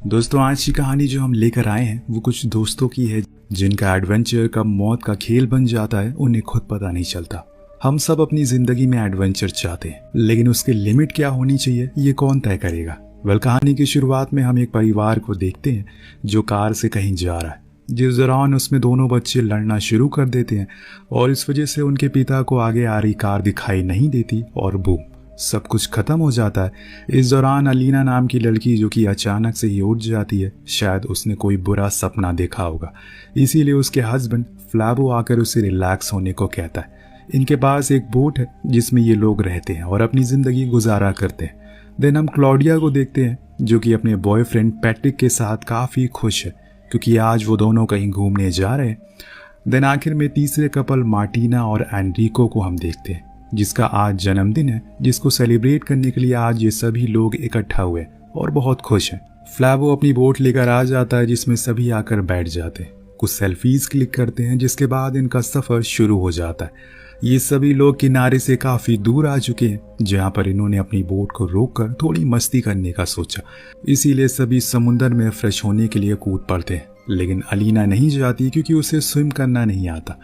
दोस्तों, आज की कहानी जो हम लेकर आए हैं वो कुछ दोस्तों की है जिनका एडवेंचर कब मौत का खेल बन जाता है उन्हें खुद पता नहीं चलता। हम सब अपनी जिंदगी में एडवेंचर चाहते हैं, लेकिन उसकी लिमिट क्या होनी चाहिए ये कौन तय करेगा। कहानी की शुरुआत में हम एक परिवार को देखते हैं जो कार से कहीं जा रहा है, जिस दौरान उसमें दोनों बच्चे लड़ना शुरू कर देते हैं और इस वजह से उनके पिता को आगे आ रही कार दिखाई नहीं देती और बूम, सब कुछ खत्म हो जाता है। इस दौरान अलीना नाम की लड़की जो कि अचानक से ही उठ जाती है, शायद उसने कोई बुरा सपना देखा होगा, इसीलिए उसके हस्बैंड फ्लैबो आकर उसे रिलैक्स होने को कहता है। इनके पास एक बोट है जिसमें ये लोग रहते हैं और अपनी जिंदगी गुजारा करते हैं। देन हम क्लॉडिया को देखते हैं जो कि अपने बॉयफ्रेंड पैट्रिक के साथ काफ़ी खुश है क्योंकि आज वो दोनों कहीं घूमने जा रहे हैं। देन आखिर में तीसरे कपल मार्टिना और एनरिको को हम देखते हैं जिसका आज जन्मदिन है, जिसको सेलिब्रेट करने के लिए आज ये सभी लोग इकट्ठा हुए और बहुत खुश हैं। फ्लैबो अपनी बोट लेकर आ जाता है जिसमें सभी आकर बैठ जाते हैं, कुछ सेल्फीज क्लिक करते हैं, जिसके बाद इनका सफ़र शुरू हो जाता है। ये सभी लोग किनारे से काफ़ी दूर आ चुके हैं जहाँ पर इन्होंने अपनी बोट को रोककर थोड़ी मस्ती करने का सोचा, इसीलिए सभी समुद्र में फ्रेश होने के लिए कूद पड़ते हैं। लेकिन अलीना नहीं जाती क्योंकि उसे स्विम करना नहीं आता।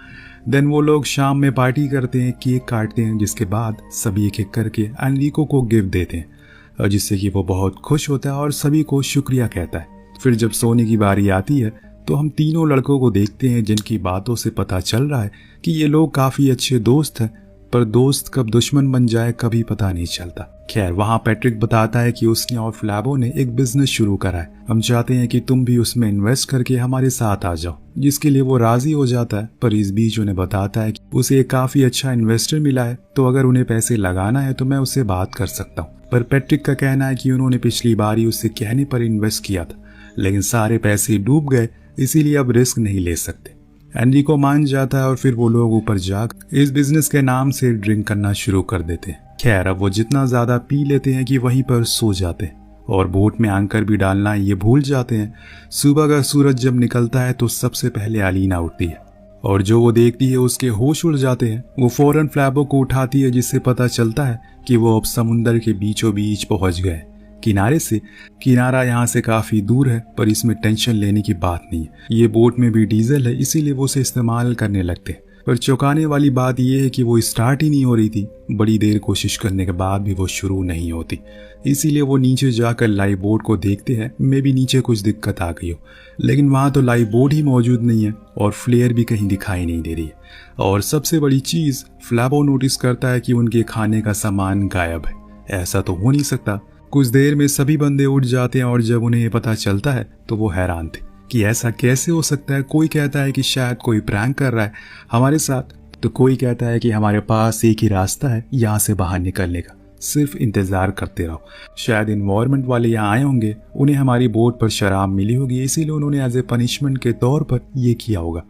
देन वो लोग शाम में पार्टी करते हैं, केक काटते हैं, जिसके बाद सभी एक एक करके एनरिको को गिफ्ट देते हैं जिससे कि वो बहुत खुश होता है और सभी को शुक्रिया कहता है। फिर जब सोने की बारी आती है तो हम तीनों लड़कों को देखते हैं जिनकी बातों से पता चल रहा है कि ये लोग काफ़ी अच्छे दोस्त हैं, पर दोस्त कब दुश्मन बन जाए कभी पता नहीं चलता। खैर, वहाँ पैट्रिक बताता है कि उसने और फ्लैबो ने एक बिजनेस शुरू करा है, हम चाहते हैं कि तुम भी उसमें इन्वेस्ट करके हमारे साथ आ जाओ, जिसके लिए वो राजी हो जाता है। पर इस बीच उन्हें बताता है कि उसे एक काफ़ी अच्छा इन्वेस्टर मिला है, तो अगर उन्हें पैसे लगाना है तो मैं उससे बात कर सकता हूँ। पर पैट्रिक का कहना है कि उन्होंने पिछली बार ही उससे कहने पर इन्वेस्ट किया था, लेकिन सारे पैसे डूब गए, इसीलिए अब रिस्क नहीं ले सकते। एनरिको मान जाता है और फिर वो लोग ऊपर जाकर इस बिजनेस के नाम से ड्रिंक करना शुरू कर देते हैं। खैर, अब वो जितना ज़्यादा पी लेते हैं कि वहीं पर सो जाते हैं और बोट में एंकर भी डालना ये भूल जाते हैं। सुबह का सूरज जब निकलता है तो सबसे पहले अलीना उठती है और जो वो देखती है उसके होश उड़ जाते हैं। वो फौरन फ्लैबो को उठाती है जिससे पता चलता है कि वो अब समुंदर के बीचों बीच पहुंच गए किनारे से। किनारा यहाँ से काफ़ी दूर है, पर इसमें टेंशन लेने की बात नहीं है। ये बोट में भी डीजल है, इसीलिए वो उसे इस्तेमाल करने लगते हैं। पर चौंकाने वाली बात यह है कि वो स्टार्ट ही नहीं हो रही थी। बड़ी देर कोशिश करने के बाद भी वो शुरू नहीं होती, इसीलिए वो नीचे जाकर लाइव बोट को देखते हैं। मे भी नीचे कुछ दिक्कत आ गई हो, लेकिन वहाँ तो लाइव बोट ही मौजूद नहीं है और फ्लेयर भी कहीं दिखाई नहीं दे रही है। और सबसे बड़ी चीज़, फ्लैबो नोटिस करता है कि उनके खाने का सामान गायब है। ऐसा तो हो नहीं सकता। कुछ देर में सभी बंदे उठ जाते हैं और जब उन्हें ये पता चलता है तो वो हैरान थे कि ऐसा कैसे हो सकता है। कोई कहता है कि शायद कोई प्रैंक कर रहा है हमारे साथ, तो कोई कहता है कि हमारे पास एक ही रास्ता है यहाँ से बाहर निकलने का, सिर्फ इंतज़ार करते रहो। शायद इन्वायरमेंट वाले यहाँ आए होंगे, उन्हें हमारी बोट पर शराब मिली होगी, इसीलिए उन्होंने एज ए पनिशमेंट के तौर पर ये किया होगा।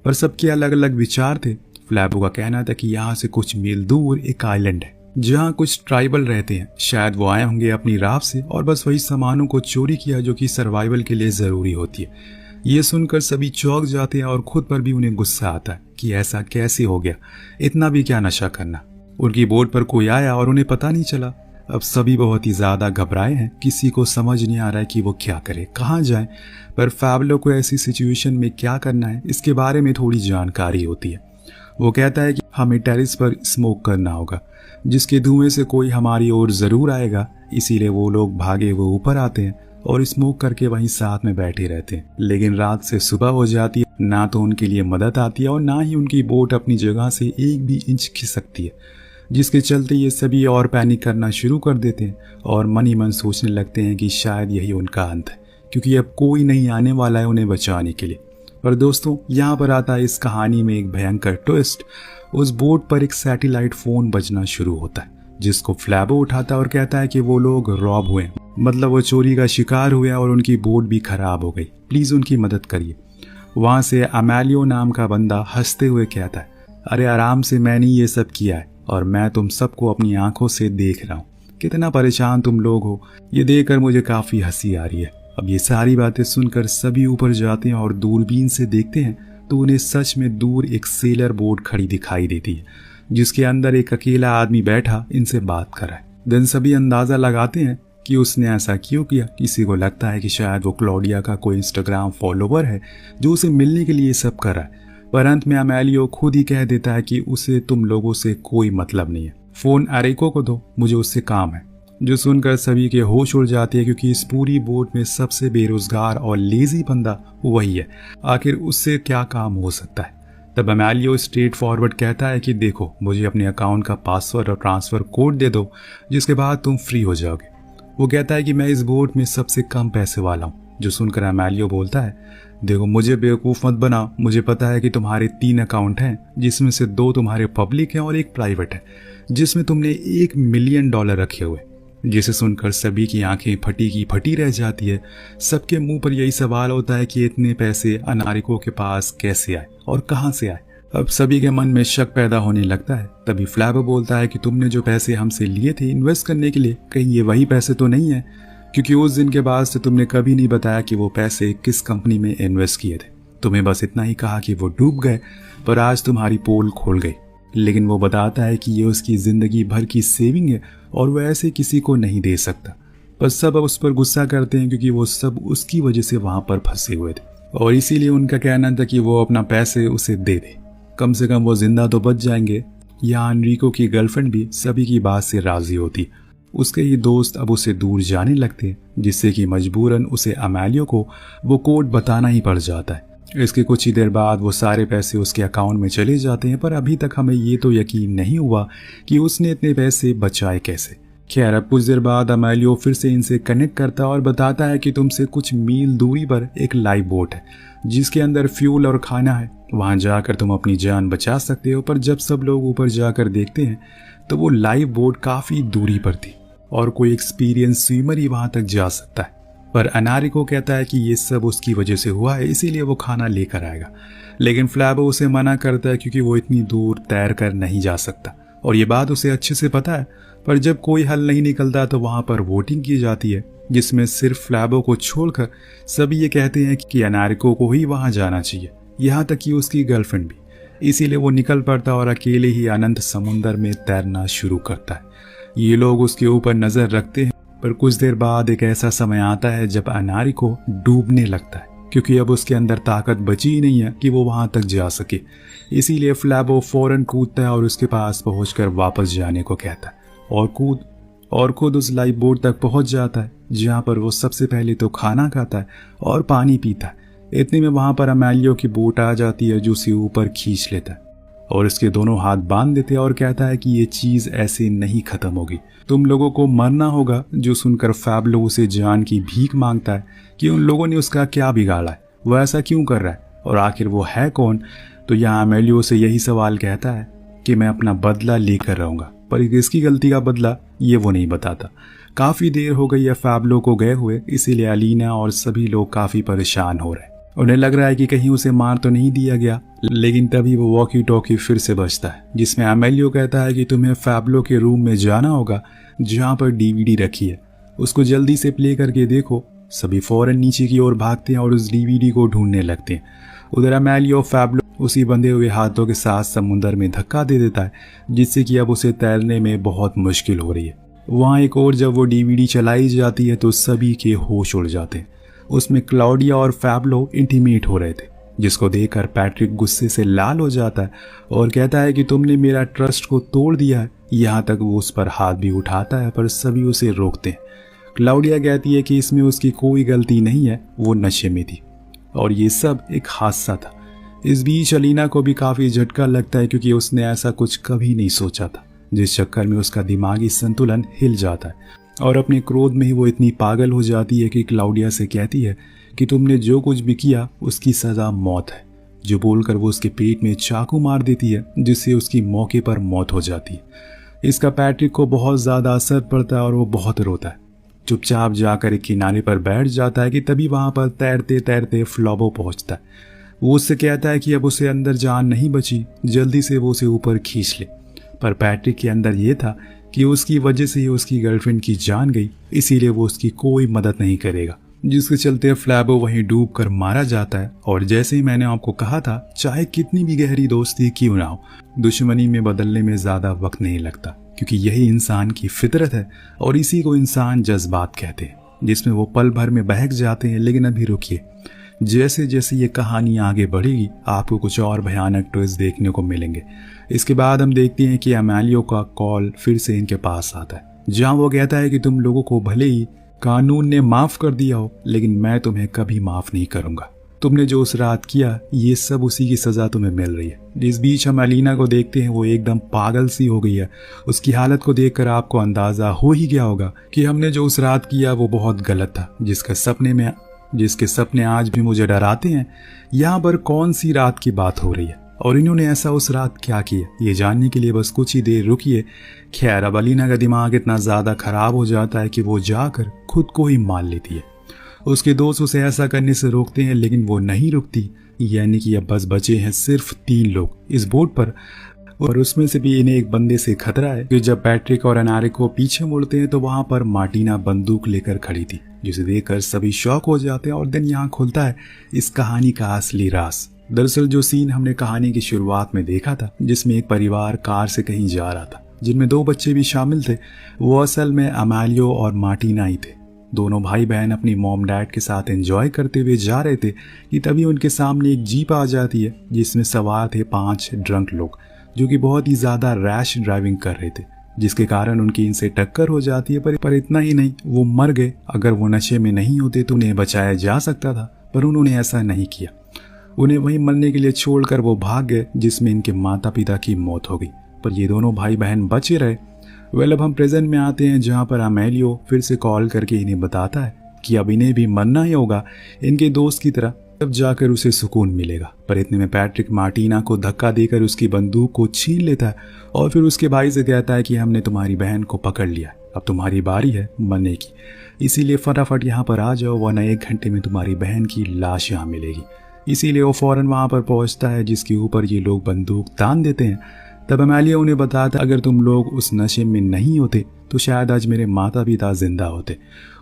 पर सबके अलग अलग विचार थे। फ्लैबो का कहना था कि यहाँ से कुछ मील दूर एक आइलैंड है जहाँ कुछ ट्राइबल रहते हैं, शायद वो आए होंगे अपनी राफ्ट से और बस वही सामानों को चोरी किया जो कि सर्वाइवल के लिए ज़रूरी होती है। ये सुनकर सभी चौंक जाते हैं और खुद पर भी उन्हें गुस्सा आता है कि ऐसा कैसे हो गया, इतना भी क्या नशा करना। उनकी बोट पर कोई आया और उन्हें पता नहीं चला। अब सभी बहुत ही ज़्यादा घबराए हैं, किसी को समझ नहीं आ रहा है कि वो क्या करे, कहाँ जाए। पर फैबलो को ऐसी सिचुएशन में क्या करना है इसके बारे में थोड़ी जानकारी होती है। वो कहता है कि हमें टेरेस पर स्मोक करना होगा, जिसके धुएं से कोई हमारी ओर ज़रूर आएगा। इसीलिए वो लोग भागे हुए ऊपर आते हैं और स्मोक करके वहीं साथ में बैठे रहते हैं। लेकिन रात से सुबह हो जाती है, ना तो उनके लिए मदद आती है और ना ही उनकी बोट अपनी जगह से एक भी इंच खिसकती है, जिसके चलते ये सभी और पैनिक करना शुरू कर देते हैं और मन ही मन सोचने लगते हैं कि शायद यही उनका अंत है, क्योंकि अब कोई नहीं आने वाला है उन्हें बचाने के लिए। पर दोस्तों, यहाँ पर आता है इस कहानी में एक भयंकर ट्विस्ट। उस बोट पर एक सैटेलाइट फ़ोन बजना शुरू होता है, जिसको फ्लैबो उठाता है और कहता है कि वो लोग रॉब हुए, मतलब वो चोरी का शिकार हुए और उनकी बोट भी खराब हो गई, प्लीज़ उनकी मदद करिए। वहाँ से अमेलियो नाम का बंदा हंसते हुए कहता है, अरे आराम से, मैंने ये सब किया है और मैं तुम सबको अपनी आंखों से देख रहा हूँ। कितना परेशान तुम लोग हो, ये देखकर मुझे काफ़ी हंसी आ रही है। अब ये सारी बातें सुनकर सभी ऊपर जाते हैं और दूरबीन से देखते हैं तो उन्हें सच में दूर एक सेलर बोट खड़ी दिखाई देती है, जिसके अंदर एक अकेला आदमी बैठा इनसे बात कर रहा है। देन सभी अंदाज़ा लगाते हैं कि उसने ऐसा क्यों किया। किसी को लगता है कि शायद वो क्लॉडिया का कोई इंस्टाग्राम फॉलोवर है जो उसे मिलने के लिए सब कर रहा है, पर अंत में अमेलियो खुद ही कह देता है कि उसे तुम लोगों से कोई मतलब नहीं है, फोन एरिको को दो, मुझे उससे काम है। जो सुनकर सभी के होश उड़ जाते हैं, क्योंकि इस पूरी बोट में सबसे बेरोजगार और लेजी बंदा वही है। आखिर उससे क्या काम हो सकता है। तब अमेलियो स्ट्रेट फॉरवर्ड कहता है कि देखो, मुझे अपने अकाउंट का पासवर्ड और ट्रांसफर कोड दे दो, जिसके बाद तुम फ्री हो जाओगे। वो कहता है कि मैं इस बोट में सबसे कम पैसे वाला हूँ। जो सुनकर अमेलियो बोलता है, देखो मुझे बेवकूफ़ मत बनाओ, मुझे पता है कि तुम्हारे 3 अकाउंट हैं, जिसमें से 2 तुम्हारे पब्लिक हैं और एक प्राइवेट है, जिसमें तुमने $1 मिलियन रखे हुए। जिसे सुनकर सभी की आंखें फटी की फटी रह जाती है। सबके मुंह पर यही सवाल होता है कि इतने पैसे अनारिको के पास कैसे आए और कहां से आए। अब सभी के मन में शक पैदा होने लगता है। तभी फ्लैबो बोलता है कि तुमने जो पैसे हमसे लिए थे इन्वेस्ट करने के लिए, कहीं ये वही पैसे तो नहीं है, क्योंकि उस दिन के बाद से तुमने कभी नहीं बताया कि वो पैसे किस कंपनी में इन्वेस्ट किए थे। तुम्हें बस इतना ही कहा कि वो डूब गए, पर आज तुम्हारी पोल खोल गई। लेकिन वो बताता है कि ये उसकी जिंदगी भर की सेविंग है और वो ऐसे किसी को नहीं दे सकता। पर सब अब उस पर गुस्सा करते हैं, क्योंकि वो सब उसकी वजह से वहां पर फंसे हुए थे और इसीलिए उनका कहना था कि वो अपना पैसे उसे दे दे, कम से कम वो जिंदा तो बच जाएंगे। यहाँ एनरिको की गर्लफ्रेंड भी सभी की बात से राजी होती। उसके ही दोस्त अब उसे दूर जाने लगते, जिससे कि मजबूरन उसे अमेलियो को वो कोड बताना ही पड़ जाता है। इसके कुछ ही देर बाद वो सारे पैसे उसके अकाउंट में चले जाते हैं, पर अभी तक हमें ये तो यकीन नहीं हुआ कि उसने इतने पैसे बचाए कैसे। खैर, अब कुछ देर बाद अमेलियो फिर से इनसे कनेक्ट करता है और बताता है कि तुमसे कुछ मील दूरी पर एक लाइव बोट है, जिसके अंदर फ्यूल और खाना है। वहां जाकर तुम अपनी जान बचा सकते हो। पर जब सब लोग ऊपर जाकर देखते हैं तो वो लाइव बोट काफी दूरी पर थी और कोई एक्सपीरियंस स्विमर ही वहां तक जा सकता है। पर अनारिको कहता है कि ये सब उसकी वजह से हुआ है, इसीलिए वो खाना लेकर आएगा। लेकिन फ्लैबो उसे मना करता है, क्योंकि वो इतनी दूर तैर कर नहीं जा सकता और ये बात उसे अच्छे से पता है। पर जब कोई हल नहीं निकलता तो वहां पर वोटिंग की जाती है, जिसमें सिर्फ फ्लैबो को छोड़कर सभी ये कहते हैं कि अनारिको को ही वहां जाना चाहिए, यहाँ तक कि उसकी गर्लफ्रेंड भी। इसीलिए वो निकल पड़ता और अकेले ही अनंत समुंदर में तैरना शुरू करता है। ये लोग उसके ऊपर नजर रखते हैं, पर कुछ देर बाद एक ऐसा समय आता है जब अनारिको डूबने लगता है, क्योंकि अब उसके अंदर ताकत बची ही नहीं है कि वो वहां तक जा सके। इसीलिए फ्लैबो फौरन कूदता है और उसके पास पहुंचकर वापस जाने को कहता है और खुद उस लाइव बोट तक पहुंच जाता है, जहां पर वो सबसे पहले तो खाना खाता है और पानी पीता है। इतने में वहां पर अमेलियो की बोट आ जाती है, जो उसे ऊपर खींच लेता है और इसके दोनों हाथ बांध देते हैं और कहता है कि ये चीज ऐसे नहीं खत्म होगी, तुम लोगों को मरना होगा। जो सुनकर फैबलो उसे जान की भीख मांगता है कि उन लोगों ने उसका क्या बिगाड़ा है, वो ऐसा क्यों कर रहा है और आखिर वो है कौन। तो यहाँ अमेलियो से यही सवाल कहता है कि मैं अपना बदला लेकर रहूंगा, पर किसकी गलती का बदला ये वो नहीं बताता। काफी देर हो गई है फैबलो को गए हुए, इसीलिए अलीना और सभी लोग काफी परेशान हो रहे हैं। उन्हें लग रहा है कि कहीं उसे मार तो नहीं दिया गया। लेकिन तभी वो वॉकी टॉकी फिर से बजता है, जिसमें अमेलियो कहता है कि तुम्हें फैबलो के रूम में जाना होगा, जहां पर डीवीडी रखी है, उसको जल्दी से प्ले करके देखो। सभी फौरन नीचे की ओर भागते हैं और उस डीवीडी को ढूंढने लगते हैं। उधर अमेलियो फैबलो उसी बंधे हुए हाथों के साथ समुद्र में धक्का दे देता है, जिससे कि अब उसे तैरने में बहुत मुश्किल हो रही है। वहाँ एक और जब वो डीवीडी चलाई जाती है तो सभी के होश उड़ जाते हैं। उसमें क्लॉडिया और फैबलो इंटीमेट हो रहे थे, जिसको देखकर पैट्रिक गुस्से से लाल हो जाता है और कहता है कि तुमने मेरा ट्रस्ट को तोड़ दिया है। यहाँ तक वो उस पर हाथ भी उठाता है, पर सभी उसे रोकते हैं। क्लॉडिया कहती है कि इसमें उसकी कोई गलती नहीं है, वो नशे में थी और ये सब एक हादसा था। इस बीच अलीना को भी काफी झटका लगता है, क्योंकि उसने ऐसा कुछ कभी नहीं सोचा था, जिस चक्कर में उसका दिमागी संतुलन हिल जाता है और अपने क्रोध में ही वो इतनी पागल हो जाती है कि क्लाउडिया से कहती है कि तुमने जो कुछ भी किया उसकी सजा मौत है। जो बोलकर वो उसके पेट में चाकू मार देती है, जिससे उसकी मौके पर मौत हो जाती है। इसका पैट्रिक को बहुत ज़्यादा असर पड़ता है और वो बहुत रोता है। चुपचाप जाकर एक किनारे पर बैठ जाता है कि तभी वहाँ पर तैरते तैरते फ्लॉबो पहुँचता है। वो उससे कहता है कि अब उसे अंदर जान नहीं बची, जल्दी से वो उसे ऊपर खींच ले। पर पैट्रिक के अंदर ये था कि उसकी वजह से ही उसकी गर्लफ्रेंड की जान गई, इसीलिए वो उसकी कोई मदद नहीं करेगा, जिसके चलते फ्लैबो वहीं डूब कर मारा जाता है। और जैसे ही मैंने आपको कहा था, चाहे कितनी भी गहरी दोस्ती क्यों ना हो, दुश्मनी में बदलने में ज्यादा वक्त नहीं लगता। क्योंकि यही इंसान की फितरत है और इसी को इंसान जज्बात कहते हैं, जिसमें वो पल भर में बहक जाते हैं। लेकिन अभी रुकिए, जैसे जैसे ये कहानी आगे बढ़ेगी आपको कुछ और भयानक ट्विस्ट देखने को मिलेंगे। इसके बाद हम देखते हैं कि अमेलियो का कॉल फिर से इनके पास आता है, जहां वो कहता है कि तुम लोगों को भले ही कानून ने माफ कर दिया हो, लेकिन मैं तुम्हें कभी माफ नहीं करूंगा। तुमने जो उस रात किया, ये सब उसी की सजा तुम्हें मिल रही है। इस बीच हम अलीना को देखते हैं, वो एकदम पागल सी हो गई है। उसकी हालत को देखकर आपको अंदाजा हो ही गया होगा कि हमने जो उस रात किया वो बहुत गलत था, जिसके सपने आज भी मुझे डराते हैं। यहाँ पर कौन सी रात की बात हो रही है और इन्होंने ऐसा उस रात क्या किया, ये जानने के लिए बस कुछ ही देर रुकिए। खैर, अब अलीना का दिमाग इतना ज़्यादा खराब हो जाता है कि वो जाकर खुद को ही मार लेती है। उसके दोस्त उसे ऐसा करने से रोकते हैं, लेकिन वो नहीं रुकती। यानी कि अब बस बचे हैं सिर्फ 3 लोग इस बोट पर, और उसमें से भी इन्हें एक बंदे से खतरा है कि जब पैट्रिक और एनारिको पीछे मुड़ते हैं तो वहां पर मार्टिना बंदूक लेकर खड़ी थी, जिसे देखकर सभी शॉक हो जाते हैं। और दिन यहाँ खुलता है इस कहानी का असली राज। दरअसल जो सीन हमने कहानी की शुरुआत में देखा था, जिसमें एक परिवार कार से कहीं जा रहा था, जिनमें 2 बच्चे भी शामिल थे, वो असल में अमेलियो और मार्टिना ही थे। दोनों भाई बहन अपनी मॉम डैड के साथ एंजॉय करते हुए जा रहे थे कि तभी उनके सामने एक जीप आ जाती है, जिसमें सवार थे 5 ड्रंक लोग, जो कि बहुत ही ज़्यादा रैश ड्राइविंग कर रहे थे, जिसके कारण उनकी इनसे टक्कर हो जाती है। पर इतना ही नहीं, वो मर गए। अगर वो नशे में नहीं होते तो उन्हें बचाया जा सकता था, पर उन्होंने ऐसा नहीं किया। उन्हें वहीं मरने के लिए छोड़कर वो भाग गए, जिसमें इनके माता पिता की मौत हो गई। पर ये दोनों भाई बहन बचे रहे। अब हम प्रेजेंट में आते हैं, जहाँ पर अमेलियो फिर से कॉल करके इन्हें बताता है कि अब इन्हें भी मरना ही होगा इनके दोस्त की तरह, तब जाकर उसे सुकून मिलेगा। पर इतने में पैट्रिक मार्टिना को धक्का देकर उसकी बंदूक को छीन लेता है और फिर उसके भाई से कहता है कि हमने तुम्हारी बहन को पकड़ लिया, अब तुम्हारी बारी है मरने की, इसीलिए फटाफट यहाँ पर आ जाओ, वरना 1 घंटे में तुम्हारी बहन की लाश यहाँ मिलेगी। इसीलिए वो फौरन वहाँ पर पहुँचता है, जिसके ऊपर ये लोग बंदूक तान देते हैं। तब अमेलिया उन्हें बताता, अगर तुम लोग उस नशे में नहीं होते तो शायद आज मेरे माता पिता जिंदा होते।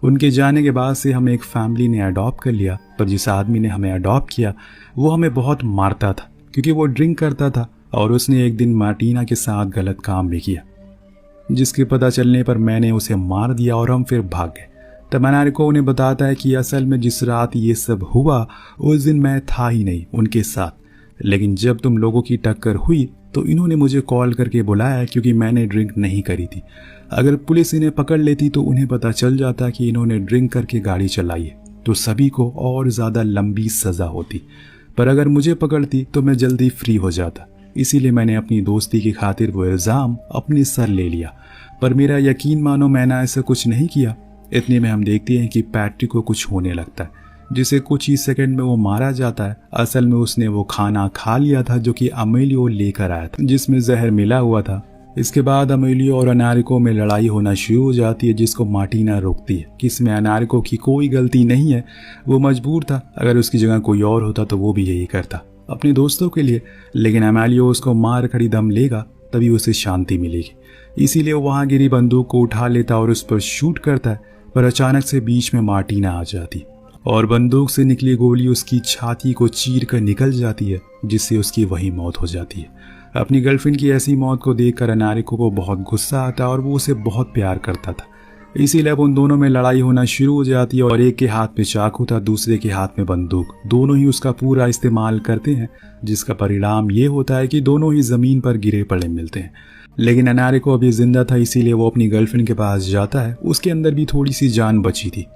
उनके जाने के बाद से हमें एक फैमिली ने अडॉप्ट कर लिया, पर जिस आदमी ने हमें अडॉप्ट किया वो हमें बहुत मारता था, क्योंकि वो ड्रिंक करता था और उसने एक दिन मार्टिना के साथ गलत काम भी किया, जिसके पता चलने पर मैंने उसे मार दिया और हम फिर भाग गए। तब एनारिको उन्हें बताता है कि असल में जिस रात ये सब हुआ उस दिन मैं था ही नहीं उनके साथ, लेकिन जब तुम लोगों की टक्कर हुई तो इन्होंने मुझे कॉल करके बुलाया, क्योंकि मैंने ड्रिंक नहीं करी थी। अगर पुलिस इन्हें पकड़ लेती तो उन्हें पता चल जाता कि इन्होंने ड्रिंक करके गाड़ी चलाई है, तो सभी को और ज़्यादा लंबी सज़ा होती। पर अगर मुझे पकड़ती तो मैं जल्दी फ्री हो जाता, इसीलिए मैंने अपनी दोस्ती की खातिर वो इल्ज़ाम अपने सर ले लिया। पर मेरा यकीन मानो, मैंने ऐसा कुछ नहीं किया। इतने में हम देखते हैं कि पैट्रिक को कुछ होने लगता है, जिसे कुछ ही सेकंड में वो मारा जाता है। असल में उसने वो खाना खा लिया था जो कि अमेलियो लेकर आया था, जिसमें जहर मिला हुआ था। इसके बाद अमेलियो और एनारिको में लड़ाई होना शुरू हो जाती है, जिसको मार्टिना रोकती है कि इसमें एनारिको की कोई गलती नहीं है, वो मजबूर था। अगर उसकी जगह कोई और होता तो वो भी यही करता अपने दोस्तों के लिए, लेकिन अमेलियो उसको मार खड़ी दम लेगा तभी उसे शांति मिलेगी। इसीलिए वो वहाँ गिरी बंदूक को उठा लेता और उस पर शूट करता है। पर अचानक से बीच में मार्टिना आ जाती और बंदूक से निकली गोली उसकी छाती को चीर कर निकल जाती है, जिससे उसकी वही मौत हो जाती है। अपनी गर्लफ्रेंड की ऐसी मौत को देखकर एनारिको को बहुत गुस्सा आता और वो उसे बहुत प्यार करता था। इसीलिए अब उन दोनों में लड़ाई होना शुरू हो जाती है और एक के हाथ में चाकू था, दूसरे के हाथ में बंदूक। दोनों ही उसका पूरा इस्तेमाल करते हैं, जिसका परिणाम ये होता है कि दोनों ही जमीन पर गिरे पड़े मिलते हैं। लेकिन एनारिको अभी जिंदा था, इसीलिए वो अपनी गर्लफ्रेंड के पास जाता है। उसके अंदर भी थोड़ी सी जान बची थी।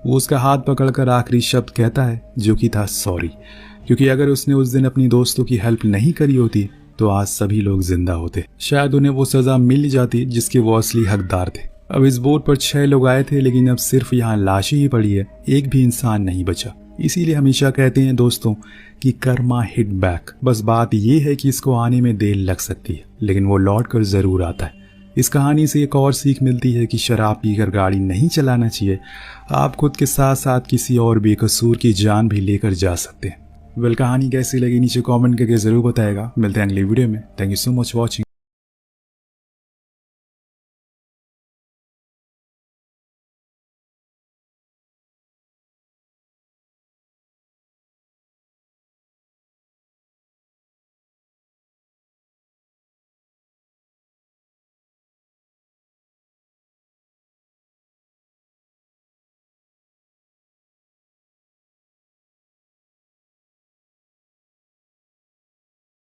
वो उसका हाथ पकड़कर आखिरी शब्द कहता है, जो कि था सॉरी, क्योंकि अगर उसने उस दिन अपनी दोस्तों की हेल्प नहीं करी होती तो आज सभी लोग जिंदा होते। शायद उन्हें वो सजा मिल जाती जिसके वो असली हकदार थे। अब इस बोट पर 6 लोग आए थे, लेकिन अब सिर्फ यहाँ लाशें ही पड़ी है, एक भी इंसान नहीं बचा। इसीलिए हमेशा कहते हैं दोस्तों कि कर्मा हिट बैक। बस बात ये है कि इसको आने में देर लग सकती है, लेकिन वो लौट कर जरूर आता है। इस कहानी से एक और सीख मिलती है कि शराब पीकर गाड़ी नहीं चलाना चाहिए। आप खुद के साथ साथ किसी और बेकसूर की जान भी लेकर जा सकते हैं। कहानी कैसी लगी नीचे कमेंट करके जरूर बताएगा। मिलते हैं अगली वीडियो में। Thank you so much watching.